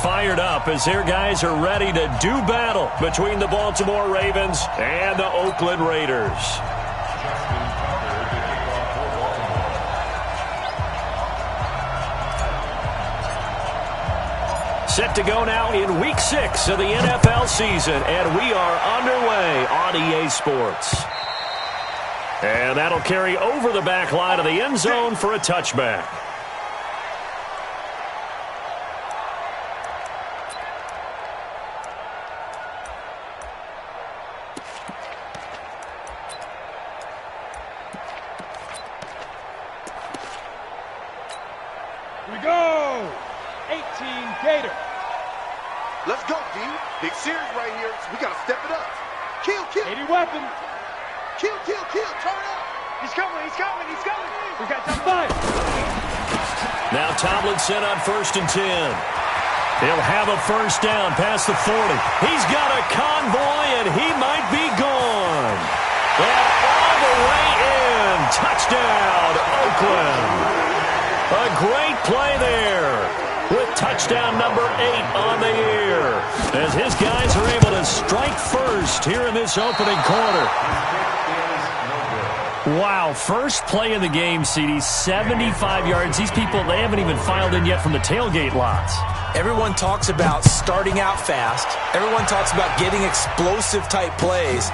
Fired up as their guys are ready to do battle between the Baltimore Ravens and the Oakland Raiders. Set to go now in Week 6 of the NFL season, and we are underway on EA Sports. And that'll carry over the back line of the end zone for a touchback. We go! 18 Gator. Let's go, D. Big series right here. So we got to step it up. Kill. 80 weapon. Kill. Turn up. He's coming. We got some fight. Now Tomlinson on 1st and 10. He'll have a first down past the 40. He's got a convoy, and he might be gone. And all the way in. Touchdown, Oakland. A great play there with touchdown number 8 on the year as his guys are able to strike first here in this opening quarter. Wow, first play of the game, CD, 75 yards. These people, they haven't even filed in yet from the tailgate lots. Everyone talks about starting out fast. Everyone talks about getting explosive-type plays.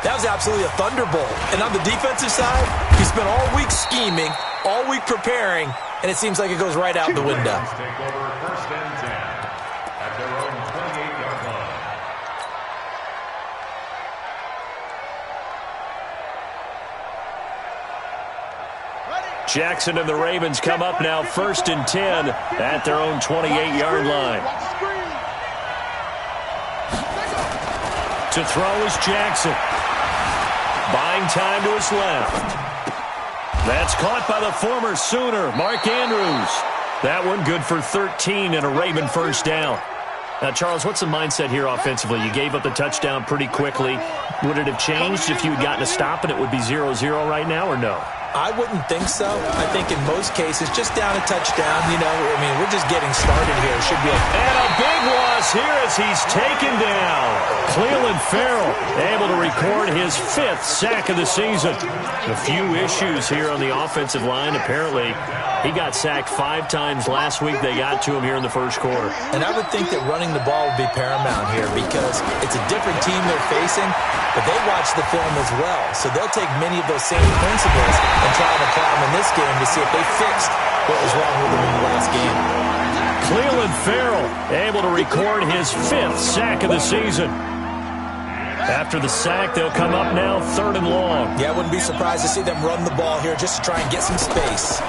That was absolutely a thunderbolt. And on the defensive side, you spent all week scheming, all week preparing, and it seems like it goes right out the window. Take over 1st and 10 at their own 28-yard line. Jackson and the Ravens come up now 1st and 10 at their own 28-yard line. To throw is Jackson. Buying time to his left. That's caught by the former Sooner, Mark Andrews. That one good for 13 and a Raven first down. Now, Charles, what's the mindset here offensively? You gave up the touchdown pretty quickly. Would it have changed if you had gotten a stop and it would be 0-0 right now, or no? I wouldn't think so. I think in most cases, just down a touchdown, we're just getting started here. It should be And a big loss here as he's taken down. Cleveland Farrell able to record his 5th sack of the season. A few issues here on the offensive line. Apparently, he got sacked 5 times last week. They got to him here in the first quarter. And I would think that running the ball would be paramount here because it's a different team they're facing, but they watch the film as well. So they'll take many of those same principles and try to apply them in this game to see if they fixed what was wrong with them in the last game. Cleveland Farrell able to record his 5th sack of the season. After the sack, they'll come up now 3rd and long. Yeah, I wouldn't be surprised to see them run the ball here just to try and get some space.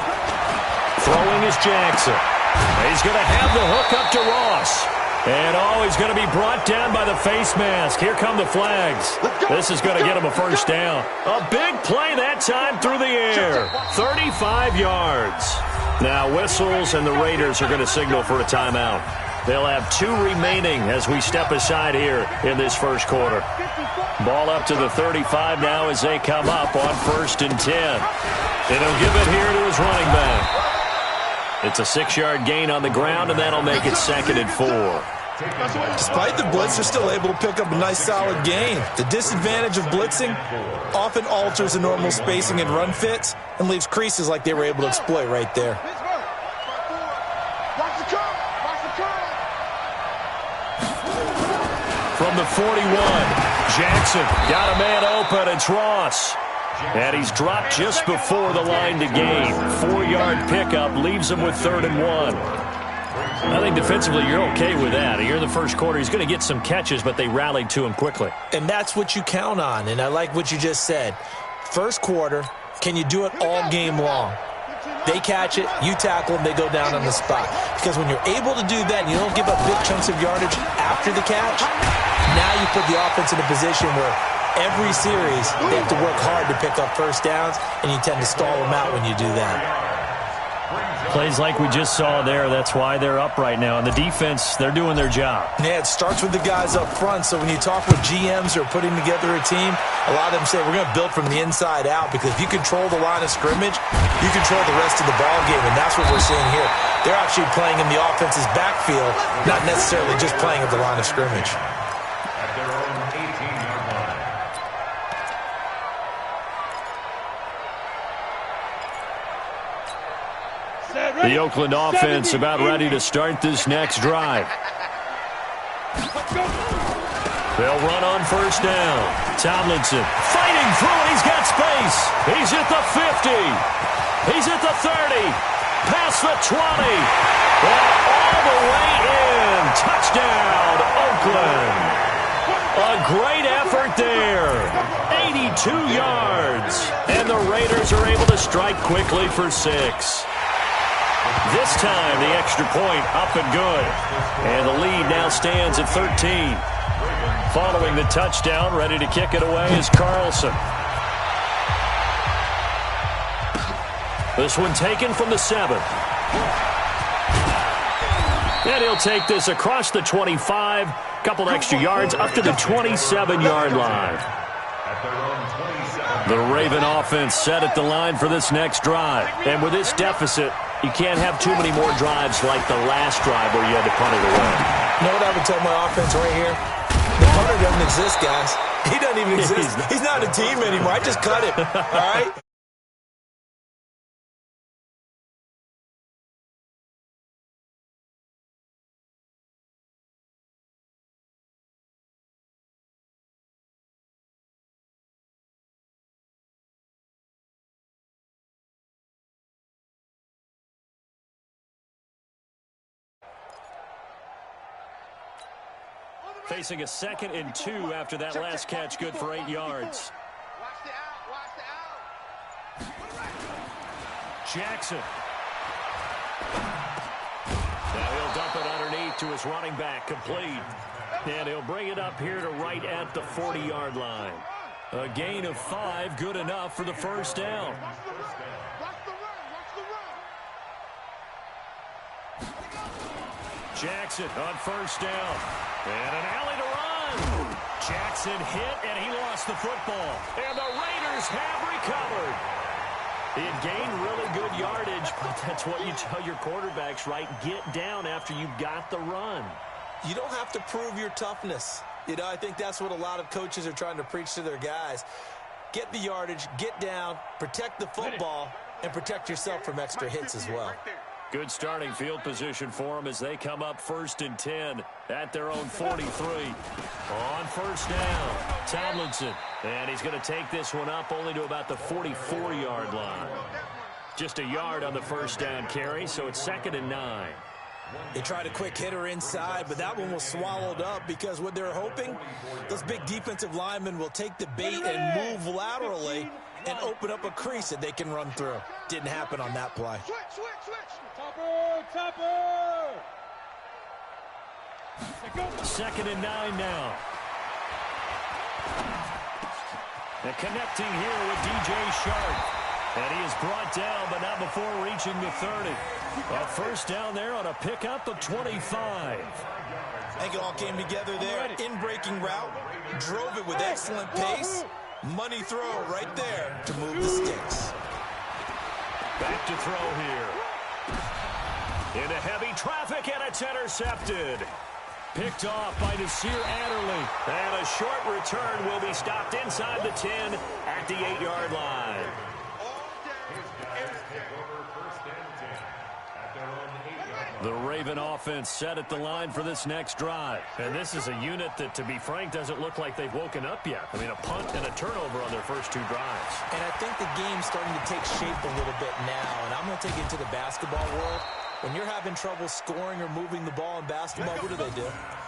Throwing is Jackson. He's going to have the hook up to Ross. And he's going to be brought down by the face mask. Here come the flags. This is going to get him a first down. A big play that time through the air. 35 yards. Now whistles and the Raiders are going to signal for a timeout. They'll have 2 remaining as we step aside here in this first quarter. Ball up to the 35 now as they come up on 1st and 10. And he'll give it here to his running back. It's a 6-yard gain on the ground, and that'll make it 2nd and 4. Despite the blitz, they're still able to pick up a nice solid gain. The disadvantage of blitzing often alters the normal spacing and run fits and leaves creases like they were able to exploit right there. From the 41, Jackson got a man open. It's Ross. And he's dropped just before the line to gain. 4-yard pickup leaves him with 3rd and 1. I think defensively you're okay with that. Here in the first quarter, he's going to get some catches, but they rallied to him quickly. And that's what you count on, and I like what you just said. First quarter, can you do it all game long? They catch it, you tackle them, they go down on the spot. Because when you're able to do that and you don't give up big chunks of yardage after the catch, now you put the offense in a position where every series, they have to work hard to pick up first downs, and you tend to stall them out when you do that. Plays like we just saw there. That's why they're up right now. And the defense, they're doing their job. Yeah, it starts with the guys up front. So when you talk with GMs who are putting together a team, a lot of them say we're going to build from the inside out, because if you control the line of scrimmage, you control the rest of the ball game, and that's what we're seeing here. They're actually playing in the offense's backfield, not necessarily just playing at the line of scrimmage. At their own 18-yard line. The Oakland offense about ready to start this next drive. They'll run on first down. Tomlinson fighting through it. He's got space. He's at the 50. He's at the 30. Past the 20. And all the way in. Touchdown, Oakland. A great effort there. 82 yards. And the Raiders are able to strike quickly for 6. This time, the extra point up and good. And the lead now stands at 13. Following the touchdown, ready to kick it away is Carlson. This one taken from the 7. And he'll take this across the 25. Couple extra yards up to the 27-yard line. The Raven offense set at the line for this next drive. And with this deficit, you can't have too many more drives like the last drive where you had to punt it away. You know what I would tell my offense right here? The punter doesn't exist, guys. He doesn't even exist. He's not a team anymore. I just cut him. All right? Facing a 2nd and 2 after that last catch, good for 8 yards. Jackson. Now he'll dump it underneath to his running back, complete. And he'll bring it up here to right at the 40-yard line. A gain of 5, good enough for the first down. Jackson on first down. And an alley to run. Jackson hit, and he lost the football. And the Raiders have recovered. He had gained really good yardage, but that's what you tell your quarterbacks, right? Get down after you got the run. You don't have to prove your toughness. You know, I think that's what a lot of coaches are trying to preach to their guys. Get the yardage, get down, protect the football, and protect yourself from extra hits as well. Good starting field position for them as they come up 1st and 10 at their own 43. On first down, Tomlinson. And he's going to take this one up only to about the 44-yard line. Just a yard on the first down carry, so it's 2nd and 9. They tried a quick hitter inside, but that one was swallowed up because what they're hoping, those big defensive linemen will take the bait and move laterally and open up a crease that they can run through. Didn't happen on that play. Topper! 2nd and 9 now. And connecting here with DJ Sharp. And he is brought down, but not before reaching the 30. A first down there on a pickup of 25. I think it all came together there. In-breaking route. Drove it with excellent pace. Money throw right there to move the sticks. Back to throw here. Into heavy traffic, and it's intercepted. Picked off by Nasir Adderley. And a short return will be stopped inside the 10 at the 8-yard line. The Raven offense set at the line for this next drive. And this is a unit that, to be frank, doesn't look like they've woken up yet. I mean, a punt and a turnover on their first 2 drives. And I think the game's starting to take shape a little bit now. And I'm going to take it to the basketball world. When you're having trouble scoring or moving the ball in basketball, what do?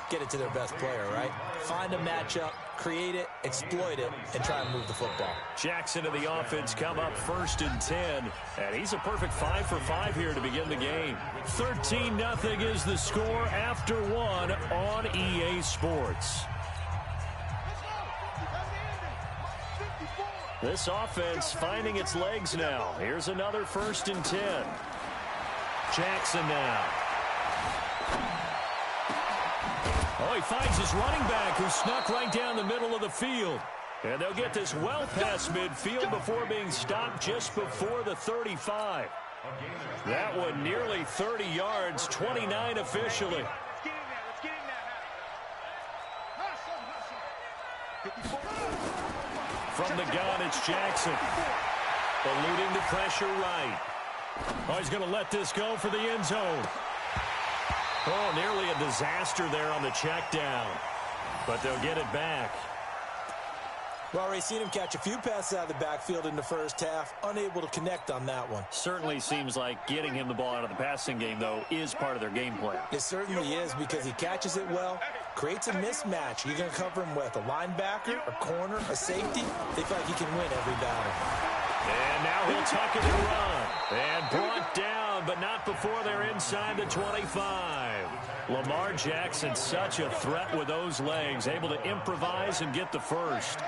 Get it to their best player, right? Find a matchup, create it, exploit it, and try and move the football. Jackson and the offense come up 1st and 10. And he's a perfect 5 for 5 here to begin the game. 13-0 is the score after 1 on EA Sports. This offense finding its legs now. Here's another 1st and 10. Jackson now. Oh, he finds his running back who snuck right down the middle of the field. And they'll get this well past midfield before being stopped just before the 35. That one nearly 30 yards, 29 officially. Let's get in there. Let's get in there. From the gun, it's Jackson. Eluding the pressure right. Oh, he's going to let this go for the end zone. Oh, nearly a disaster there on the check down. But they'll get it back. Well, Ray, seen him catch a few passes out of the backfield in the first half, unable to connect on that one. Certainly seems like getting him the ball out of the passing game, though, is part of their game plan. It certainly is because he catches it well, creates a mismatch. You're going to cover him with a linebacker, a corner, a safety. They feel like he can win every battle. And now he'll tuck it and run. And brought down, but not before they're inside the 25. Lamar Jackson, such a threat with those legs, able to improvise and get the first.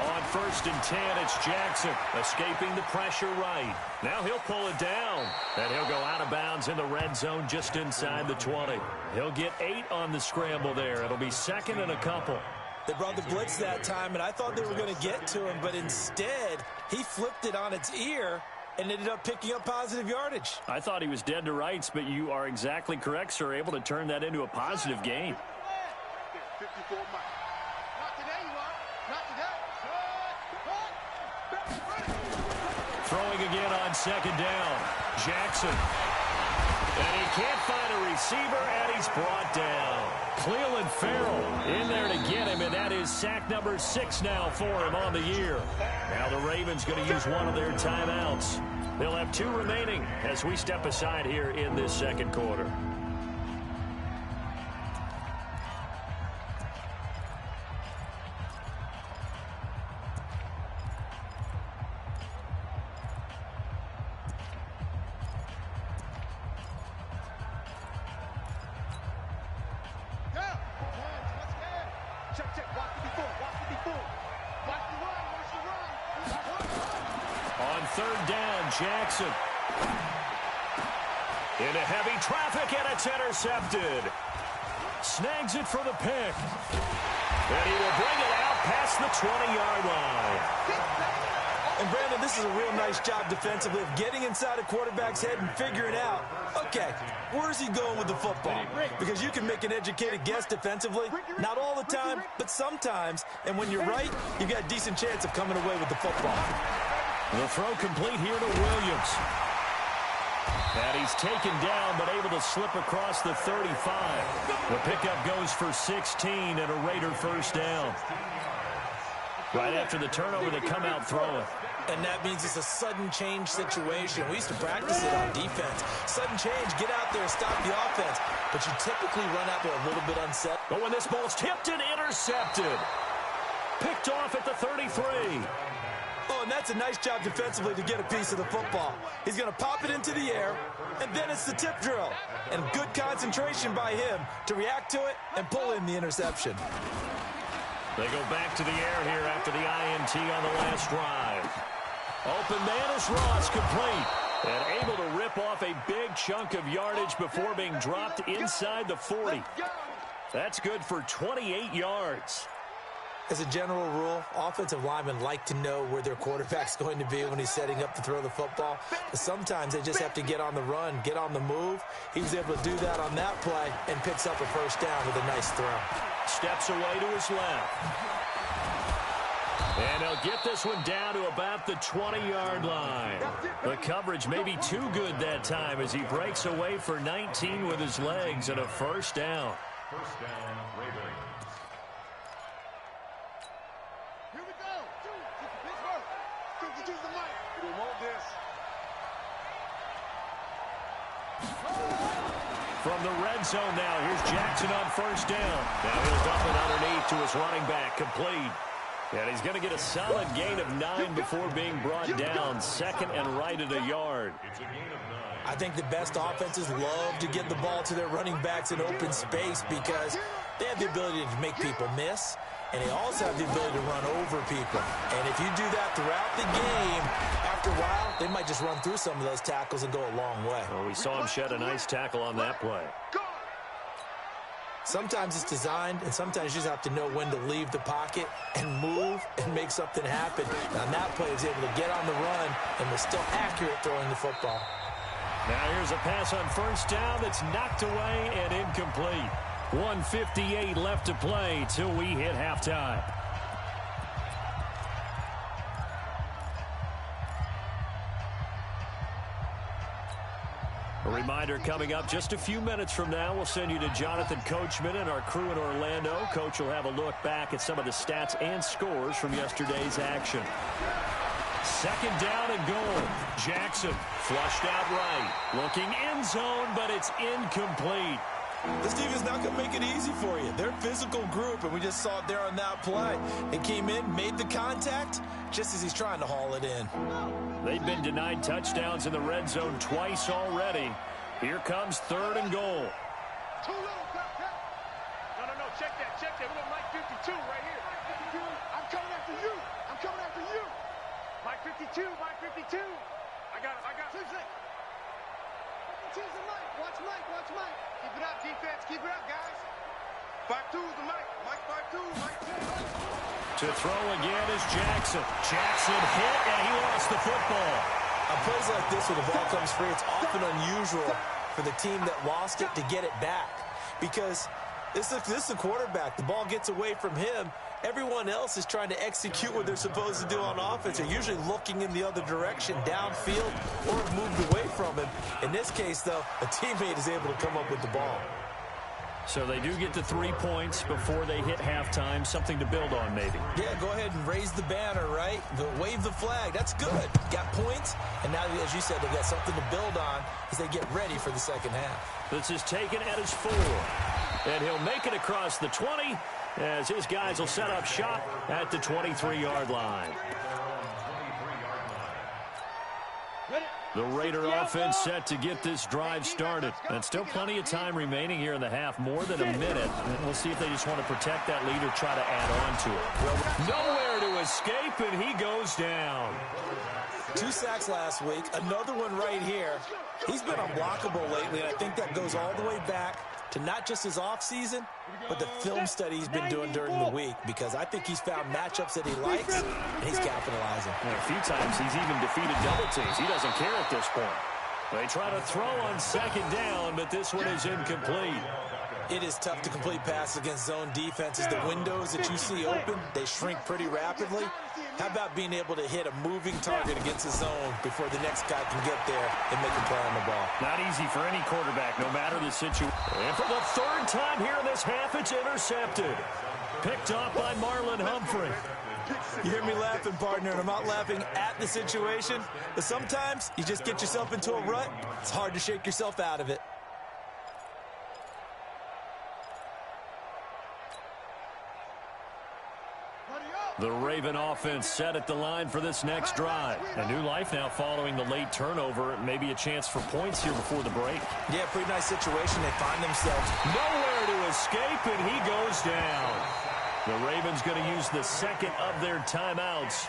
On 1st and 10, it's Jackson escaping the pressure right. Now he'll pull it down, and he'll go out of bounds in the red zone just inside the 20. He'll get 8 on the scramble there. It'll be 2nd and a couple. They brought the blitz that time, and I thought they were going to get to him, but instead he flipped it on its ear and ended up picking up positive yardage. I thought he was dead to rights, but you are exactly correct, sir, able to turn that into a positive gain. 54 miles. Not today, you are. Not today. Throwing again on 2nd down. Jackson. And he can't find a receiver, and he's brought down. Cleveland Farrell in there to get him, and that is sack number 6 now for him on the year. Now the Ravens going to use one of their timeouts. They'll have 2 remaining as we step aside here in this 2nd quarter. On 3rd down, Jackson. Into heavy traffic, and it's intercepted. Snags it for the pick. And he will bring it out past the 20-yard line. And, Brandon, this is a real nice job defensively of getting inside a quarterback's head and figuring out, okay, where's he going with the football? Because you can make an educated guess defensively, not all the time, but sometimes. And when you're right, you've got a decent chance of coming away with the football. The throw complete here to Williams. And he's taken down, but able to slip across the 35. The pickup goes for 16 and a Raider 1st down. Right after the turnover, they come out throwing. And that means it's a sudden change situation. We used to practice it on defense. Sudden change, get out there, stop the offense. But you typically run out there a little bit unset. But when this ball's tipped and intercepted. Picked off at the 33. Oh, and that's a nice job defensively to get a piece of the football. He's going to pop it into the air, and then it's the tip drill. And good concentration by him to react to it and pull in the interception. They go back to the air here after the INT on the last drive. Open man is Ross, complete. And able to rip off a big chunk of yardage before being dropped inside the 40. That's good for 28 yards. As a general rule, offensive linemen like to know where their quarterback's going to be when he's setting up to throw the football. But sometimes they just have to get on the run, get on the move. He was able to do that on that play and picks up a 1st down with a nice throw. Steps away to his left. And he'll get this one down to about the 20-yard line. The coverage may be too good that time as he breaks away for 19 with his legs and a 1st down. 1st down, Ravens. Here we go. Pittsburgh. Use the mic. We want this. From the red zone now, here's Jackson on 1st down. Now he'll dump it underneath to his running back, complete. And he's going to get a solid gain of 9 before being brought down. 2nd and right at a yard. It's a gain of 9. I think the best offenses love to get the ball to their running backs in open space because they have the ability to make people miss. and they also have the ability to run over people. And if you do that throughout the game, after a while, they might just run through some of those tackles and go a long way. Well, we saw him shed a nice tackle on that play. Sometimes it's designed, and sometimes you just have to know when to leave the pocket and move and make something happen. Now, on that play, he was able to get on the run and was still accurate throwing the football. Now here's a pass on first down that's knocked away and incomplete. 1:58 left to play till we hit halftime. A reminder coming up just a few minutes from now. We'll send you to Jonathan Coachman and our crew in Orlando. Coach will have a look back at some of the stats and scores from yesterday's action. Second down and goal. Jackson flushed out right. Looking end zone, but it's incomplete. This team is not going to make it easy for you. They're a physical group, and we just saw it there on that play. They came in, made the contact, just as he's trying to haul it in. They've been denied touchdowns in the red zone twice already. Here comes third and goal. Too little, No, check that. We got Mike 52 right here. I'm coming after you. Mike 52. I got him. 52's the Mike. Watch Mike. Keep it up, defense. Keep it up, guys. 5-2's the Mike. Mike 5-2. Mike 2. To throw again is Jackson. Jackson hit, and he lost the football. On plays like this, when the ball comes free, it's often unusual for the team that lost it to get it back. Because this is a quarterback. The ball gets away from him. Everyone else is trying to execute what they're supposed to do on offense. They're usually looking in the other direction, downfield, or have moved away from him. In this case, though, a teammate is able to come up with the ball. So they do get to 3 points before they hit halftime. Something to build on, maybe. Yeah, go ahead and raise the banner, right? Wave the flag. That's good. Got points, and now, as you said, they got something to build on as they get ready for the second half. This is taken at his 4. And he'll make it across the 20 as his guys will set up shop at the 23-yard line. The Raider offense set to get this drive started. And still plenty of time remaining here in the half, more than a minute. And we'll see if they just want to protect that lead or try to add on to it. Well, nowhere to escape, and he goes down. 2 sacks last week, another one right here. He's been unblockable lately, and I think that goes all the way back to not just his offseason, but the film study he's been doing during the week, because I think he's found matchups that he likes, and he's capitalizing. And a few times he's even defeated double teams. He doesn't care at this point. They try to throw on second down, but this one is incomplete. It is tough to complete passes against zone defenses. The windows that you see open, they shrink pretty rapidly. How about being able to hit a moving target against the zone before the next guy can get there and make a play on the ball? Not easy for any quarterback, no matter the situation. And for the third time here in this half, it's intercepted. Picked off by Marlon Humphrey. You hear me laughing, partner, and I'm not laughing at the situation, but sometimes you just get yourself into a rut. It's hard to shake yourself out of it. The Raven offense set at the line for this next drive. A new life now following the late turnover. Maybe a chance for points here before the break. Yeah, pretty nice situation. They find themselves nowhere to escape, and he goes down. The Ravens going to use the second of their timeouts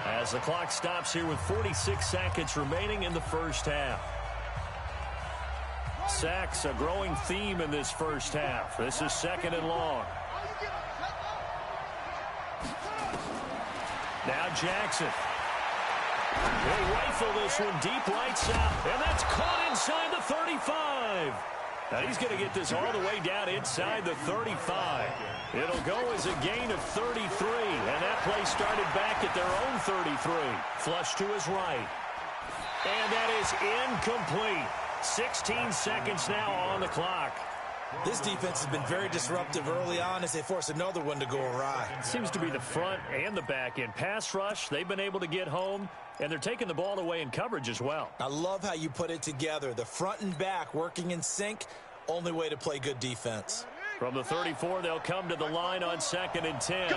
as the clock stops here with 46 seconds remaining in the first half. Sacks, a growing theme in this first half. This is second and long. Now Jackson. He'll rifle this one deep right side. And that's caught inside the 35. Now he's going to get this all the way down inside the 35. It'll go as a gain of 33. And that play started back at their own 33. Flush to his right. And that is incomplete. 16 seconds now on the clock. This defense has been very disruptive early on as they force another one to go awry. It seems to be the front and the back end. Pass rush, they've been able to get home, and they're taking the ball away in coverage as well. I love how you put it together. The front and back working in sync, only way to play good defense. From the 34, they'll come to the line on 2nd and 10.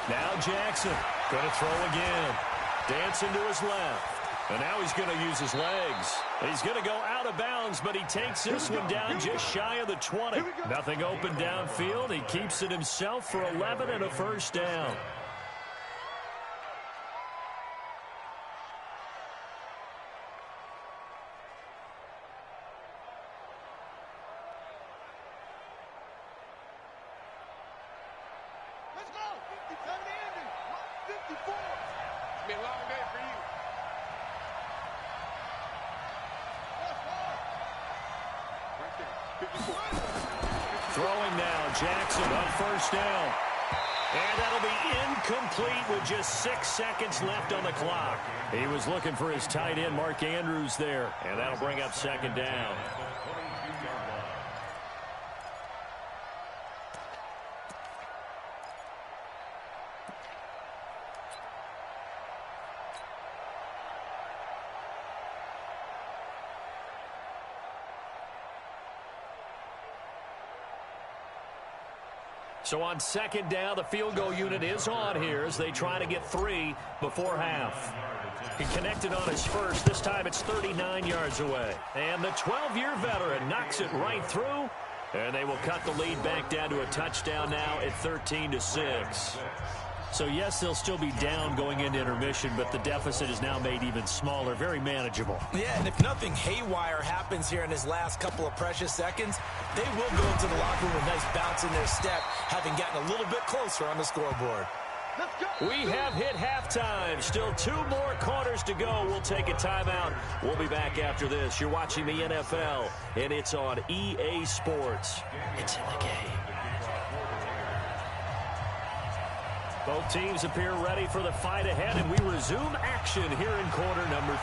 Now Jackson going to throw again. Dancing to his left. And now he's going to use his legs. He's going to go out of bounds, but he takes this one down just shy of the 20. Nothing open downfield. He keeps it himself for 11 and a first down. Let's go. 57 Andy. 54. It's been a long day for you. Right there. 54. Throwing now, Jackson on first down. And that'll be incomplete with just 6 seconds left on the clock. He was looking for his tight end, Mark Andrews, there. And that'll bring up second down. So on second down, the field goal unit is on here as they try to get 3 before half. He connected on his first. This time it's 39 yards away. And the 12-year veteran knocks it right through. And they will cut the lead back down to a touchdown now at 13-6. So, yes, they'll still be down going into intermission, but the deficit is now made even smaller, very manageable. Yeah, and if nothing haywire happens here in his last couple of precious seconds, they will go into the locker room with a nice bounce in their step, having gotten a little bit closer on the scoreboard. Let's go. We have hit halftime. Still 2 more quarters to go. We'll take a timeout. We'll be back after this. You're watching the NFL, and it's on EA Sports. It's in the game. Both teams appear ready for the fight ahead, and we resume action here in quarter number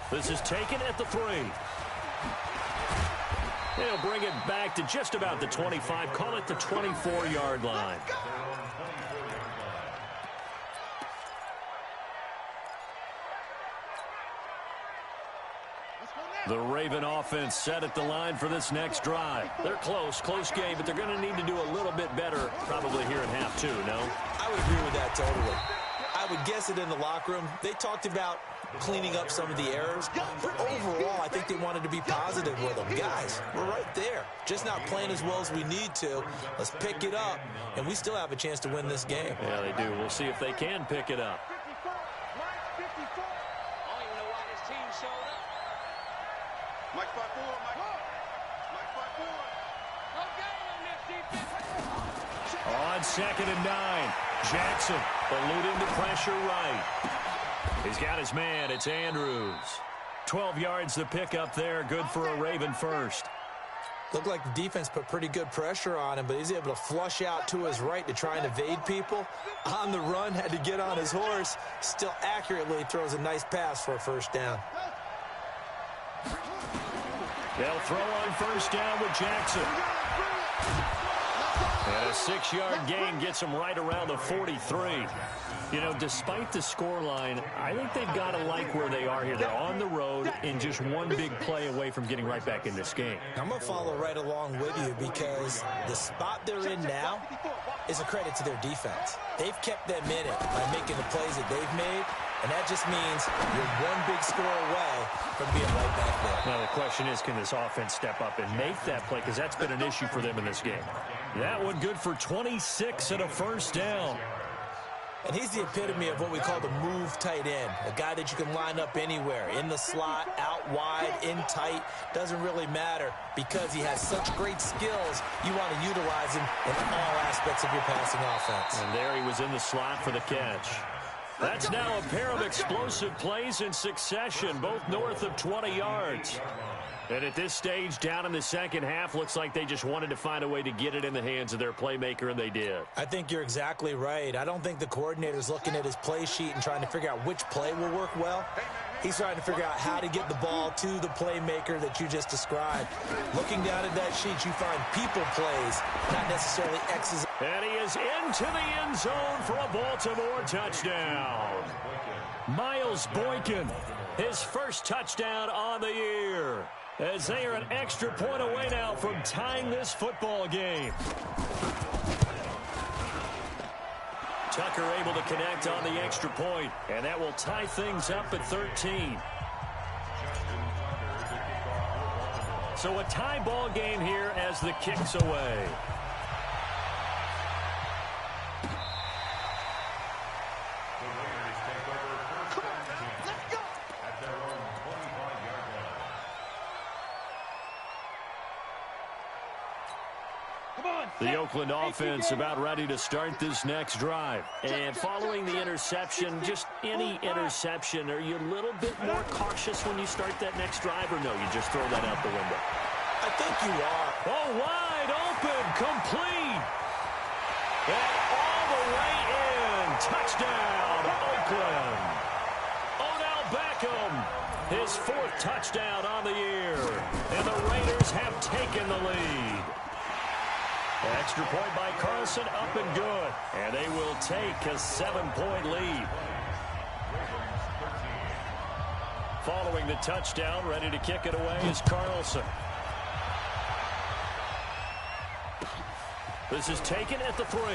3. This is taken at the 3. They'll bring it back to just about the 25. Call it the 24-yard line. The Raven offense set at the line for this next drive. They're close game, but they're going to need to do a little bit better probably here in half 2, no? I would agree with that totally. I would guess it in the locker room. They talked about cleaning up some of the errors, but overall, I think they wanted to be positive with them. Guys, we're right there. Just not playing as well as we need to. Let's pick it up, and we still have a chance to win this game. Yeah, they do. We'll see if they can pick it up. 54. Mike 54. I don't even know why this team showed up. Mike 5-4. Mike 5-4. No game on this defense. On second and 9, Jackson eluding the pressure right. He's got his man. It's Andrews. 12 yards to pick up there. Good for a Raven first. Looked like the defense put pretty good pressure on him, but he's able to flush out to his right to try and evade people. On the run, had to get on his horse. Still accurately throws a nice pass for a first down. They'll throw on first down with Jackson. And a 6-yard gain gets them right around the 43. You know, despite the scoreline, I think they've got to like where they are here. They're on the road and just one big play away from getting right back in this game. I'm going to follow right along with you because the spot they're in now is a credit to their defense. They've kept them in it by making the plays that they've made, and that just means you're one big score away from being right back there. Now, the question is, can this offense step up and make that play? Because that's been an issue for them in this game. That one good for 26 and a first down. And he's the epitome of what we call the move tight end, a guy that you can line up anywhere, in the slot, out wide, in tight, doesn't really matter because he has such great skills, you want to utilize him in all aspects of your passing offense. And there he was in the slot for the catch. That's now a pair of explosive plays in succession, both north of 20 yards. And at this stage, down in the second half, looks like they just wanted to find a way to get it in the hands of their playmaker, and they did. I think you're exactly right. I don't think the coordinator's looking at his play sheet and trying to figure out which play will work well. He's trying to figure out how to get the ball to the playmaker that you just described. Looking down at that sheet, you find people plays, not necessarily X's. And he is into the end zone for a Baltimore touchdown. Miles Boykin, his first touchdown on the year, as they are an extra point away now from tying this football game. Tucker able to connect on the extra point, and that will tie things up at 13. So a tie ball game here as the kick's away. The Oakland offense about ready to start this next drive. And following the interception, just any interception, are you a little bit more cautious when you start that next drive, or no, you just throw that out the window? I think you are. Oh, wide open, complete. And all the way in. Touchdown, Oakland. Odell Beckham, his 4th touchdown on the year. And the Raiders have taken the lead. Extra point by Carlson, up and good. And they will take a 7-point lead. Following the touchdown, ready to kick it away is Carlson. This is taken at the 3. The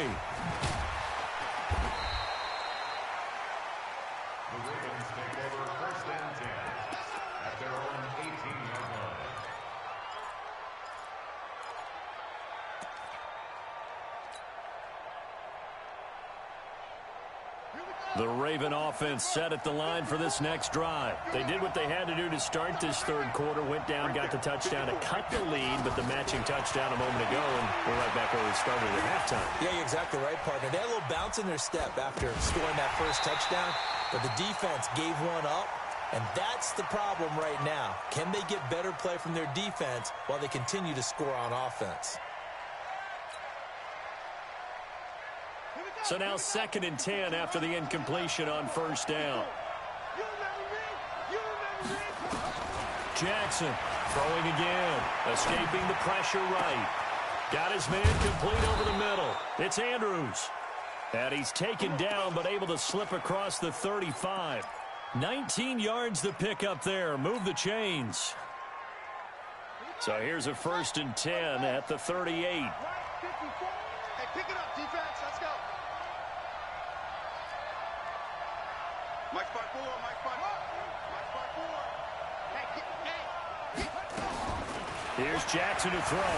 Ravens take over 1st and 10 at their own 18-yard line. The Raven offense set at the line for this next drive. They did what they had to do to start this 3rd quarter, went down, got the touchdown to cut the lead, but the matching touchdown a moment ago, and we're right back where we started at halftime. Yeah, you're exactly right, partner. They had a little bounce in their step after scoring that first touchdown, but the defense gave one up, and that's the problem right now. Can they get better play from their defense while they continue to score on offense? So now 2nd and 10 after the incompletion on 1st down. Jackson throwing again, escaping the pressure right. Got his man complete over the middle. It's Andrews. And he's taken down but able to slip across the 35. 19 yards to pick up there. Move the chains. So here's a 1st and 10 at the 38. Hey, pick it up, defense. Let's go. Mike 5-4, Mike 5-4. Mike 5-4. Here's Jackson to throw.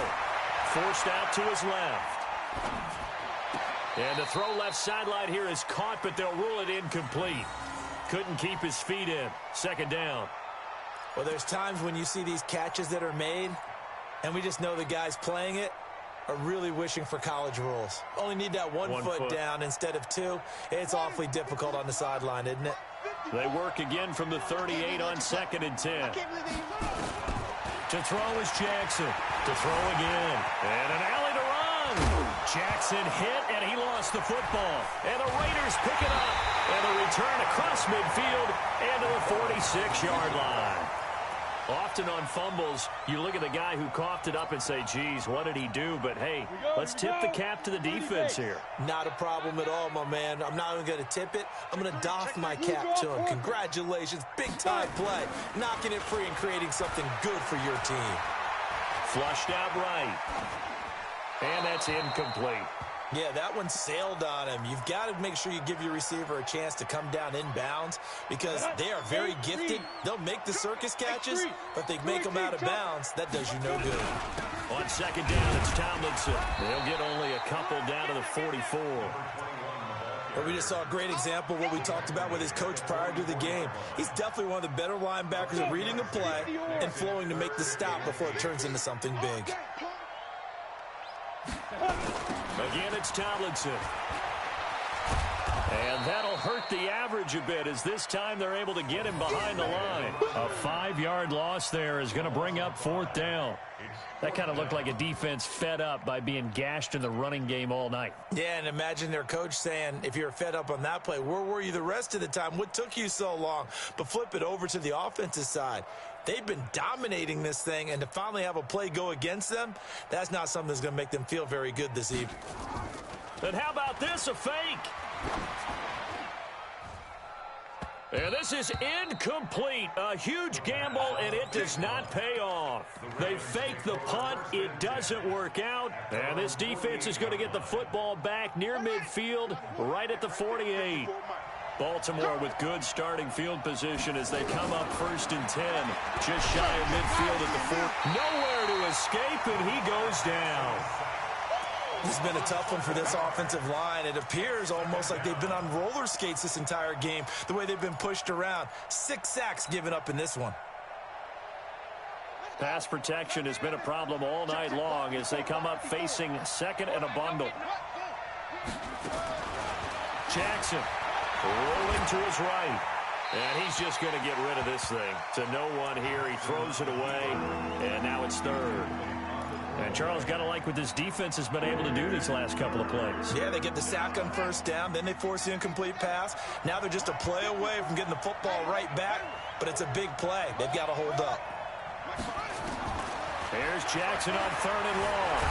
Forced out to his left. And the throw left sideline here is caught, but they'll rule it incomplete. Couldn't keep his feet in. 2nd down. Well, there's times when you see these catches that are made, and we just know the guys playing it are really wishing for college rules. Only need that one foot down instead of 2. It's awfully difficult on the sideline, isn't it? They work again from the 38 on 2nd and 10. To throw is Jackson. To throw again. And an alley to run. Jackson hit, and he lost the football. And the Raiders pick it up. And a return across midfield and to the 46-yard line. Often on fumbles, you look at the guy who coughed it up and say, geez, what did he do? But, hey, let's tip the cap to the defense here. Not a problem at all, my man. I'm not even going to tip it. I'm going to doff my cap to him. Congratulations. Big-time play. Knocking it free and creating something good for your team. Flushed out right. And that's incomplete. Yeah, that one sailed on him. You've got to make sure you give your receiver a chance to come down inbounds because they are very gifted. They'll make the circus catches, but they make them out of bounds. That does you no good. On 2nd down, it's Tomlinson. They'll get only a couple down to the 44. But we just saw a great example of what we talked about with his coach prior to the game. He's definitely one of the better linebackers at reading a play and flowing to make the stop before it turns into something big. Again, it's Tomlinson. And that'll hurt the average a bit as this time they're able to get him behind the line. A 5-yard loss there is going to bring up 4th down. That kind of looked like a defense fed up by being gashed in the running game all night. Yeah, and imagine their coach saying, if you're fed up on that play, where were you the rest of the time? What took you so long? But flip it over to the offensive side. They've been dominating this thing, and to finally have a play go against them, that's not something that's going to make them feel very good this evening. And how about this, a fake? And this is incomplete. A huge gamble, and it does not pay off. They fake the punt. It doesn't work out. And this defense is going to get the football back near midfield, right at the 48. Baltimore with good starting field position as they come up 1st and 10. Just shy of midfield at the 4. Nowhere to escape, and he goes down. This has been a tough one for this offensive line. It appears almost like they've been on roller skates this entire game, the way they've been pushed around. 6 sacks given up in this one. Pass protection has been a problem all night long as they come up facing 2nd and a bundle. Jackson rolling to his right. And he's just going to get rid of this thing. To no one here. He throws it away, and now it's 3rd. And Charles, got to like what this defense has been able to do these last couple of plays. Yeah, they get the sack on 1st down, then they force the incomplete pass. Now they're just a play away from getting the football right back, but it's a big play. They've got to hold up. Here's Jackson on 3rd and long.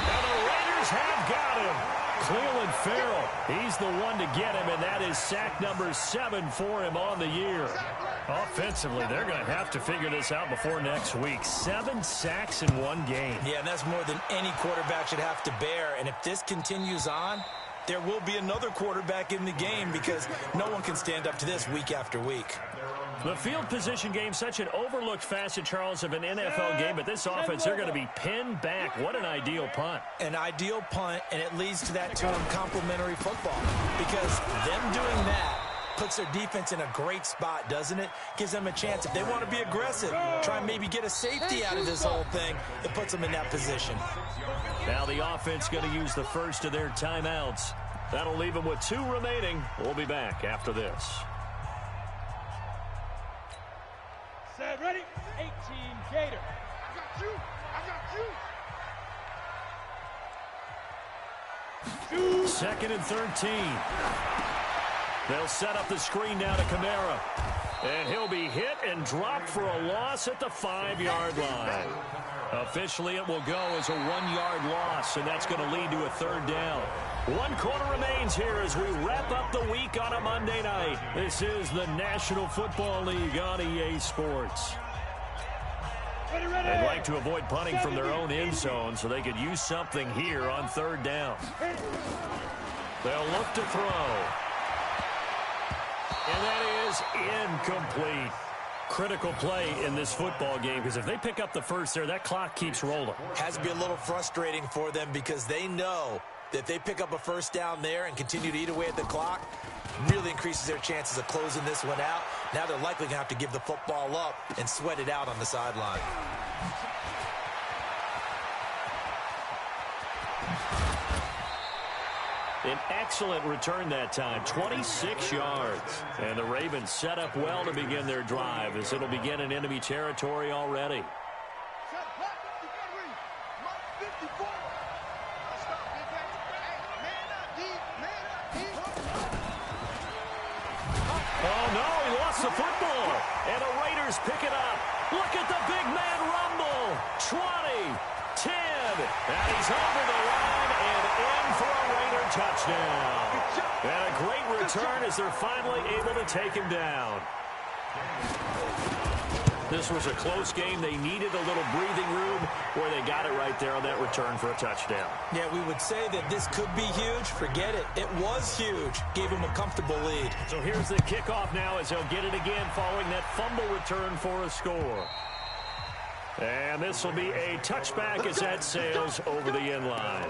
And the Raiders have got him. Cleveland Farrell, he's the one to get him, and that is sack number 7 for him on the year. Offensively, they're going to have to figure this out before next week. 7 sacks in one game. Yeah, and that's more than any quarterback should have to bear. And if this continues on, there will be another quarterback in the game because no one can stand up to this week after week. The field position game, such an overlooked facet, Charles, of an NFL game, but this offense, they're going to be pinned back. What an ideal punt. An ideal punt, and it leads to that term complementary football because them doing that puts their defense in a great spot, doesn't it? Gives them a chance. If they want to be aggressive, try and maybe get a safety out of this whole thing, it puts them in that position. Now the offense going to use the first of their timeouts. That'll leave them with 2 remaining. We'll be back after this. Set, ready? 18 Gator. I got you. I got you. 2nd and 13. They'll set up the screen now to Kamara. And he'll be hit and dropped for a loss at the 5-yard line. Officially, it will go as a 1-yard loss, and that's going to lead to a 3rd down. 1 quarter remains here as we wrap up the week on a Monday night. This is the National Football League on EA Sports. They'd like to avoid punting from their own end zone so they could use something here on 3rd down. They'll look to throw. And that is incomplete. Critical play in this football game because if they pick up the first there, that clock keeps rolling. Has to be a little frustrating for them because they know that if they pick up a 1st down there and continue to eat away at the clock, really increases their chances of closing this one out. Now they're likely going to have to give the football up and sweat it out on the sideline. An excellent return that time, 26 yards. And the Ravens set up well to begin their drive as it'll begin in enemy territory already. Oh, no, he lost the football. And the Raiders pick it up. Look at the big man rumble. 20, 10, and he's over the line and in for a Raider touchdown. And a great return as they're finally able to take him down. This was a close game. They needed a little breathing room where they got it right there on that return for a touchdown. Yeah, we would say that this could be huge. Forget it. It was huge. Gave him a comfortable lead. So here's the kickoff now as they'll get it again following that fumble return for a score. And this will be a touchback as that sails over the end line.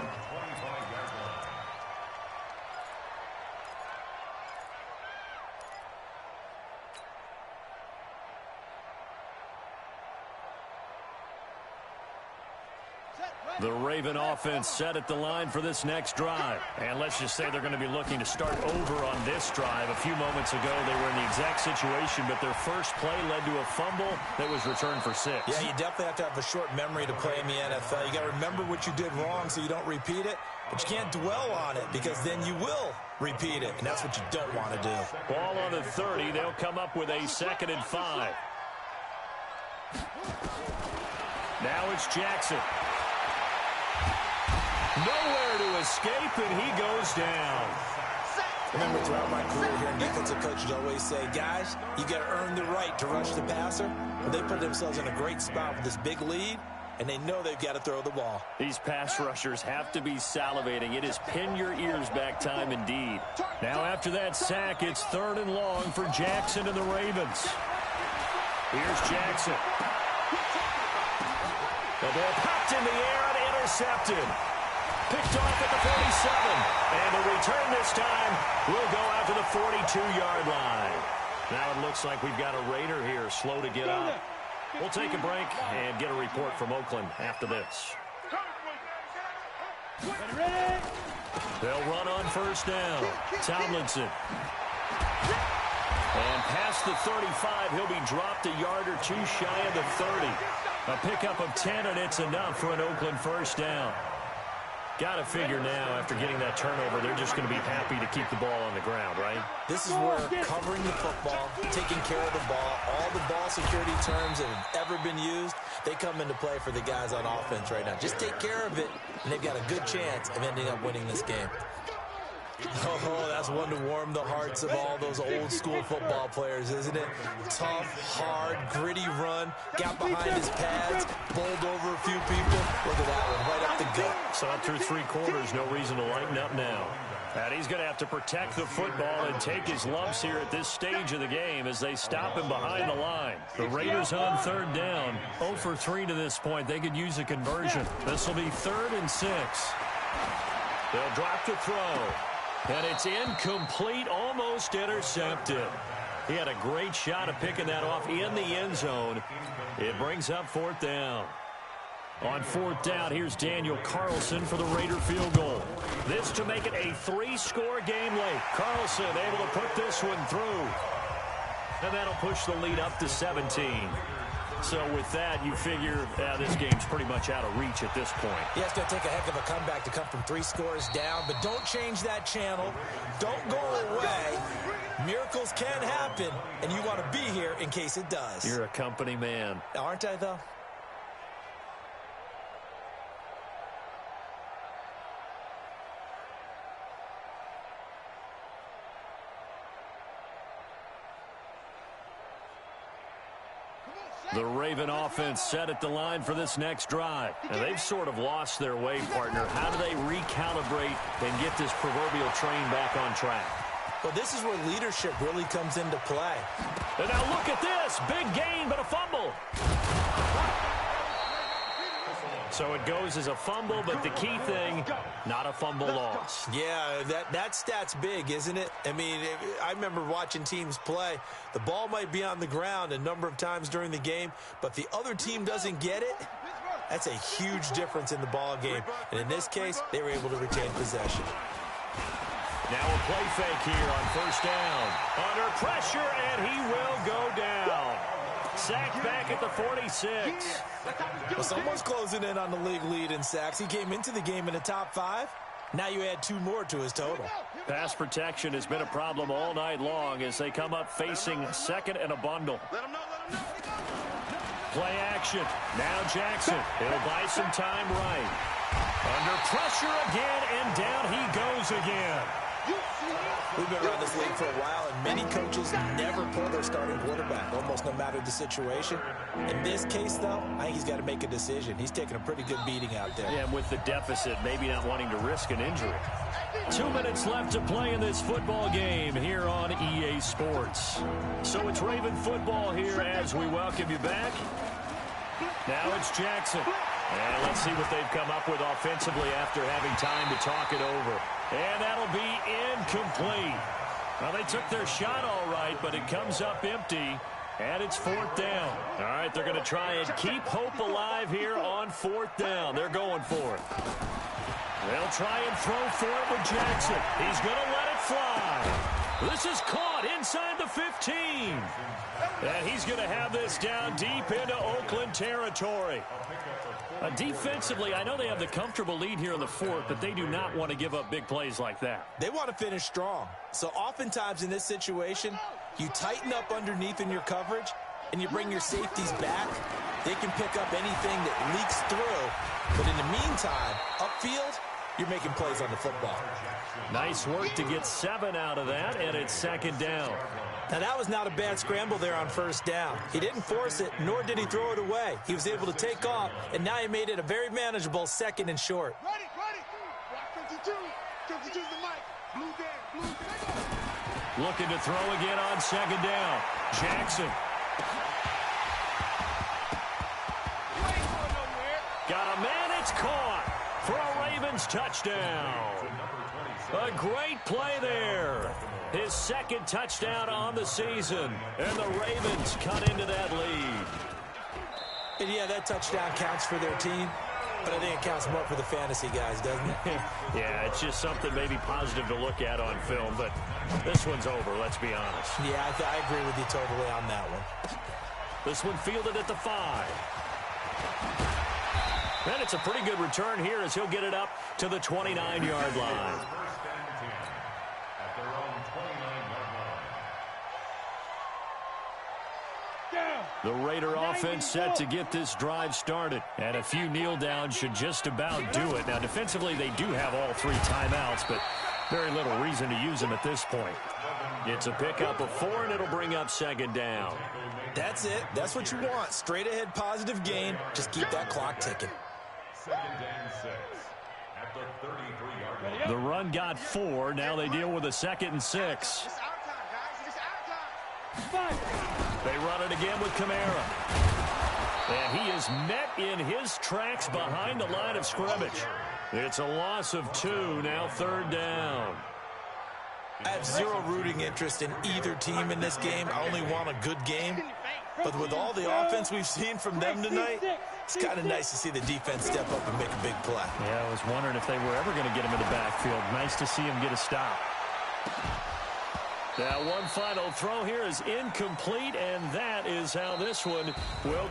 The Raven offense set at the line for this next drive. And let's just say they're going to be looking to start over on this drive. A few moments ago, they were in the exact situation, but their first play led to a fumble that was returned for 6. Yeah, you definitely have to have a short memory to play in the NFL. You got to remember what you did wrong so you don't repeat it, but you can't dwell on it because then you will repeat it, and that's what you don't want to do. Ball on the 30. They'll come up with a 2nd and 5. Now it's Jackson. Nowhere to escape, and he goes down. Remember, throughout my career here, defensive coaches always say, guys, you got to earn the right to rush the passer. But they put themselves in a great spot with this big lead, and they know they've got to throw the ball. These pass rushers have to be salivating. It is pin your ears back time indeed. Now after that sack, it's 3rd and long for Jackson and the Ravens. Here's Jackson. The ball popped in the air and intercepted. Picked off at the 47. And the return this time will go out to the 42-yard line. Now it looks like we've got a Raider here slow to get up. We'll take a break and get a report from Oakland after this. They'll run on 1st down. Tomlinson. And past the 35, he'll be dropped a yard or two shy of the 30. A pickup of 10, and it's enough for an Oakland 1st down. Got to figure now, after getting that turnover, they're just going to be happy to keep the ball on the ground, right? This is where covering the football, taking care of the ball, all the ball security terms that have ever been used, they come into play for the guys on offense right now. Just take care of it, and they've got a good chance of ending up winning this game. Oh, that's one to warm the hearts of all those old-school football players, isn't it? Tough, hard, gritty run, got behind his pads, bowled over a few people. Look at that one, right up the gut. So up through 3 quarters, no reason to lighten up now. And he's going to have to protect the football and take his lumps here at this stage of the game as they stop him behind the line. The Raiders on 3rd down, 0 for 3 to this point. They could use a conversion. This will be 3rd and 6. They'll drop the throw. And it's incomplete, almost intercepted. He had a great shot at picking that off in the end zone. It brings up 4th down. On 4th down, here's Daniel Carlson for the Raider field goal. This to make it a 3-score game late. Carlson able to put this one through. And that'll push the lead up to 17. So with that, you figure this game's pretty much out of reach at this point. Yeah, it's going to take a heck of a comeback to come from 3 scores down, but don't change that channel. Don't go away. Miracles can happen, and you want to be here in case it does. You're a company man. Aren't I, though? The Raven offense set at the line for this next drive. And they've sort of lost their way, partner. How do they recalibrate and get this proverbial train back on track? Well, this is where leadership really comes into play. And now look at this. Big gain, but a fumble. So it goes as a fumble, but the key thing, not a fumble loss. Yeah, that stat's big, isn't it? I mean, I remember watching teams play. The ball might be on the ground a number of times during the game, but the other team doesn't get it. That's a huge difference in the ball game. And in this case, they were able to retain possession. Now a play fake here on 1st down. Under pressure, and he will go down. Sacked back at the 46. Well, someone's closing in on the league lead in sacks. He came into the game in the top 5. Now you add 2 more to his total. Pass protection has been a problem all night long as they come up facing 2nd and a bundle. Play action. Now Jackson. He'll buy some time right. Under pressure again, and down he goes again. We've been around this league for a while, and many coaches never pull their starting quarterback, almost no matter the situation. In this case, though, I think he's got to make a decision. He's taking a pretty good beating out there. Yeah, and with the deficit, maybe not wanting to risk an injury. 2 minutes left to play in this football game here on EA Sports. So it's Raven football here as we welcome you back. Now it's Jackson. And let's see what they've come up with offensively after having time to talk it over. And that'll be incomplete. Well, they took their shot all right, but it comes up empty, and it's 4th down. All right, they're going to try and keep hope alive here on 4th down. They're going for it. They'll try and throw for it with Jackson. He's going to let it fly. This is caught inside the 15. And he's going to have this down deep into Oakland territory. Defensively, I know they have the comfortable lead here in the 4th, but they do not want to give up big plays like that. They want to finish strong. So oftentimes in this situation, you tighten up underneath in your coverage, and you bring your safeties back. They can pick up anything that leaks through. But in the meantime, upfield, you're making plays on the football. Nice work to get 7 out of that, and it's second down. Now, that was not a bad scramble there on first down. He didn't force it, nor did he throw it away. He was able to take off, and now he made it a very manageable second and short. Ready. Block 52. 52's the mic. Blue down. Looking to throw again on second down. Jackson. Got a man, it's caught for a Ravens touchdown. A great play there. His second touchdown on the season, and the Ravens cut into that lead. And yeah, that touchdown counts for their team, but I think it counts more for the fantasy guys, doesn't it? Yeah, it's just something maybe positive to look at on film, but this one's over, let's be honest. Yeah, I agree with you totally on that one. This one fielded at the 5. And it's a pretty good return here as he'll get it up to the 29-yard line. First and 10 at their own 29-yard line. The Raider offense set to get this drive started. And a few kneel downs should just about do it. Now, defensively, they do have all 3 timeouts, but very little reason to use them at this point. It's a pickup of 4, and it'll bring up second down. That's it. That's what you want. Straight ahead positive gain. Just keep that clock ticking. Second and 6 at the 33-yard line. The run got 4. Now they deal with a 2nd and 6. It's our time, guys. It's our time. They run it again with Kamara. And he is met in his tracks behind the line of scrimmage. It's a loss of 2. Now third down. I have zero rooting interest in either team in this game. I only want a good game. But with all the offense we've seen from them tonight, it's kind of nice to see the defense step up and make a big play. Yeah, I was wondering if they were ever going to get him in the backfield. Nice to see him get a stop. Now, one final throw here is incomplete, and that is how this one will